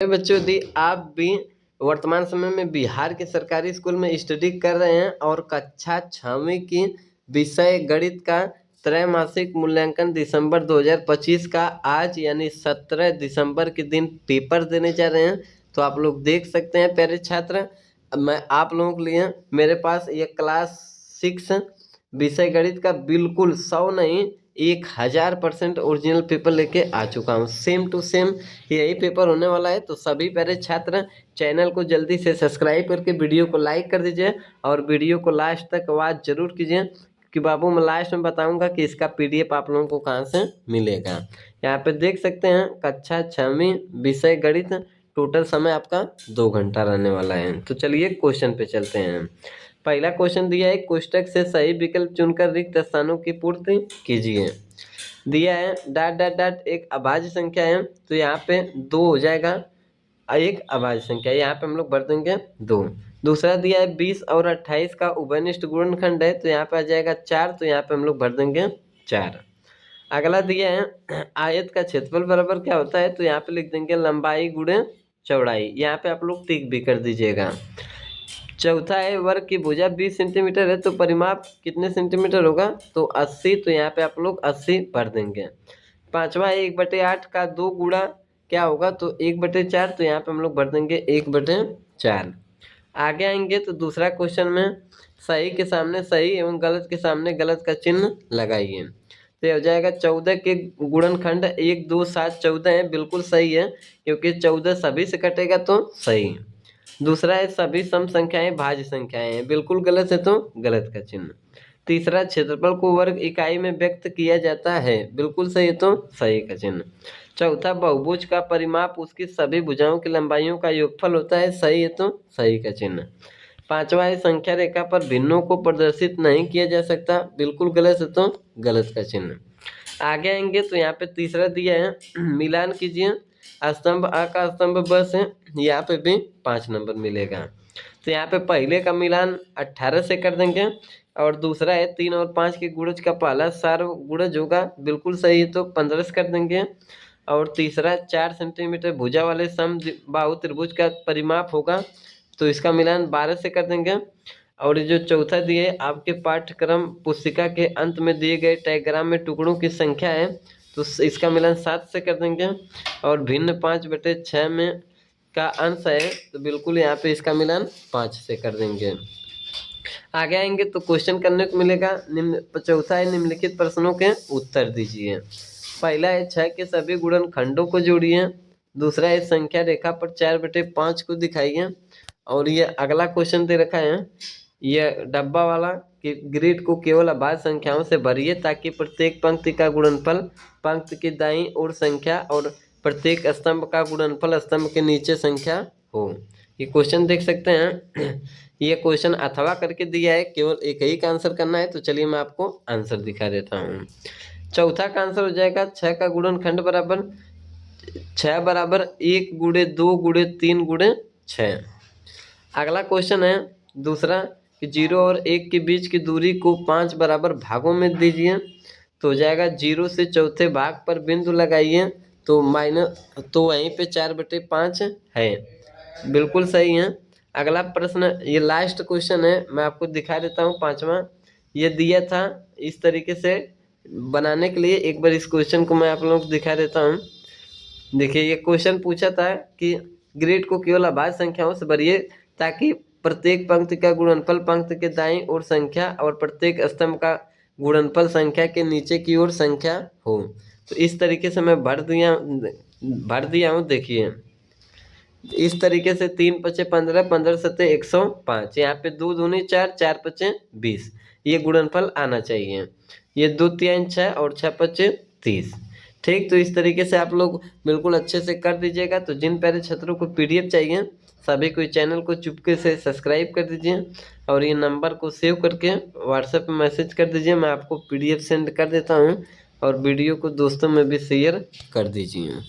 बच्चों, यदि आप भी वर्तमान समय में बिहार के सरकारी स्कूल में स्टडी कर रहे हैं और कक्षा 6वीं की विषय गणित का त्रैमासिक मूल्यांकन दिसंबर 2025 का आज यानी 17 दिसंबर के दिन पेपर देने जा रहे हैं, तो आप लोग देख सकते हैं प्यारे छात्र, मैं आप लोगों के लिए मेरे पास ये क्लास 6 विषय गणित का बिल्कुल 100 नहीं 1000% ओरिजिनल पेपर लेके आ चुका हूँ। सेम टू सेम यही पेपर होने वाला है। तो सभी प्यारे छात्र चैनल को जल्दी से सब्सक्राइब करके वीडियो को लाइक कर दीजिए और वीडियो को लास्ट तक वॉच जरूर कीजिए कि बाबू मैं लास्ट में बताऊंगा कि इसका पीडीएफ आप लोगों को कहाँ से मिलेगा। यहाँ पे देख सकते हैं कक्षा 6वीं विषय गणित, टोटल समय आपका 2 घंटा रहने वाला है। तो चलिए क्वेश्चन पे चलते हैं। पहला क्वेश्चन दिया है, कोष्टक से सही विकल्प चुनकर रिक्त स्थानों की पूर्ति कीजिए। दिया है डॉट डॉट डॉट एक अभाज्य संख्या है, तो यहाँ पे 2 हो जाएगा। एक अभाज्य संख्या यहाँ पे हम लोग भर देंगे 2। दूसरा दिया है 20 और 28 का उभयनिष्ठ गुणनखंड है, तो यहाँ पे आ जाएगा 4, तो यहाँ पे हम लोग भर देंगे 4। अगला दिया है आयत का क्षेत्रफल बराबर क्या होता है, तो यहाँ पे लिख देंगे लंबाई गुणे चौड़ाई। यहाँ पे आप लोग टिक भी कर दीजिएगा। चौथा है वर्ग की भुजा 20 सेंटीमीटर है, तो परिमाप कितने सेंटीमीटर होगा, तो 80, तो यहाँ पे आप लोग 80 भर देंगे। पांचवा है 1/8 का 2 गुणा क्या होगा, तो 1/4, तो यहाँ पे हम लोग भर देंगे 1/4। आगे आएंगे तो दूसरा क्वेश्चन में सही के सामने सही एवं गलत के सामने गलत का चिन्ह लगाइए। तो ये हो जाएगा 14 के गुणनखंड 1 2 7 14 है, बिल्कुल सही है क्योंकि 14 सभी से कटेगा तो सही। दूसरा है सभी सम संख्याएं भाज्य संख्याएं हैं, बिल्कुल गलत है तो गलत का चिन्ह। तीसरा क्षेत्रफल को वर्ग इकाई में व्यक्त किया जाता है, बिल्कुल सही है तो सही का चिन्ह। चौथा बहुभुज का परिमाप उसकी सभी भुजाओं की लंबाइयों का योगफल होता है, सही है तो सही का चिन्ह। पांचवा है संख्या रेखा पर भिन्नों को प्रदर्शित नहीं किया जा सकता, बिल्कुल गलत है तो गलत का चिन्ह। आगे आएंगे तो यहाँ पे तीसरा दिया है मिलान कीजिए स्तंभ आ का स्तंभ ब से, यहाँ पे भी 5 नंबर मिलेगा। तो यहाँ पे पहले का मिलान 18 से कर देंगे और दूसरा है 3 और 5 के गुणज का पहला सार्व गुणज होगा, बिल्कुल सही है तो 15 से कर देंगे। और तीसरा 4 सेंटीमीटर भुजा वाले समबाहु त्रिभुज का परिमाप होगा, तो इसका मिलान 12 से कर देंगे। और ये जो चौथा दिए आपके पाठ्यक्रम पुस्तिका के अंत में दिए गए डायग्राम में टुकड़ों की संख्या है, तो इसका मिलान 7 से कर देंगे। और भिन्न 5/6 में का अंश है, तो बिल्कुल यहाँ पे इसका मिलान 5 से कर देंगे। आगे आएंगे तो क्वेश्चन करने को मिलेगा। चौथा है निम्नलिखित प्रश्नों के उत्तर दीजिए। पहला है 6 के सभी गुणनखंडों को जोड़िए। दूसरा है संख्या रेखा पर 4/5 को दिखाइए। और ये अगला क्वेश्चन दे रखा है ये डब्बा वाला कि ग्रिड को केवल अभाज्य संख्याओं से भरिए ताकि प्रत्येक पंक्ति का गुणनफल पंक्ति की दाईं ओर संख्या और प्रत्येक स्तंभ का गुणनफल स्तंभ के नीचे संख्या हो। ये क्वेश्चन देख सकते हैं। ये क्वेश्चन अथवा करके दिया है, केवल एक ही का आंसर करना है। तो चलिए मैं आपको आंसर दिखा देता हूँ। चौथा का आंसर हो जाएगा 6 का गुणनखंड बराबर 6 बराबर 1 गुणे 2 गुणे 3 गुणे 6। अगला क्वेश्चन है दूसरा कि 0 और 1 के बीच की दूरी को 5 बराबर भागों में दीजिए। तो हो जाएगा 0 से चौथे भाग पर बिंदु लगाइए, तो वहीं पे 4/5 है, बिल्कुल सही है। अगला प्रश्न ये लास्ट क्वेश्चन है, मैं आपको दिखा देता हूँ। पांचवा ये दिया था इस तरीके से बनाने के लिए, एक बार इस क्वेश्चन को मैं आप लोगों को दिखा देता हूँ। देखिए ये क्वेश्चन पूछा था कि ग्रिड को केवल अभाज्य संख्याओं से भरिए ताकि प्रत्येक पंक्ति का गुणनफल पंक्ति के दाईं ओर संख्या और प्रत्येक स्तंभ का गुणनफल संख्या के नीचे की ओर संख्या हो। तो इस तरीके से मैं भर दिया हूँ। देखिए इस तरीके से 3 पचे 15 15 सत्ते 105, यहाँ पे 2 दूनी 4 4 पचे 20, ये गुणनफल आना चाहिए। ये 2 3 6 और 6 पचे 30। ठीक, तो इस तरीके से आप लोग बिल्कुल अच्छे से कर दीजिएगा। तो जिन प्यारे छात्रों को पीडीएफ चाहिए सभी को चैनल को चुपके से सब्सक्राइब कर दीजिए और ये नंबर को सेव करके व्हाट्सएप में मैसेज कर दीजिए, मैं आपको पीडीएफ सेंड कर देता हूँ। और वीडियो को दोस्तों में भी शेयर कर दीजिए।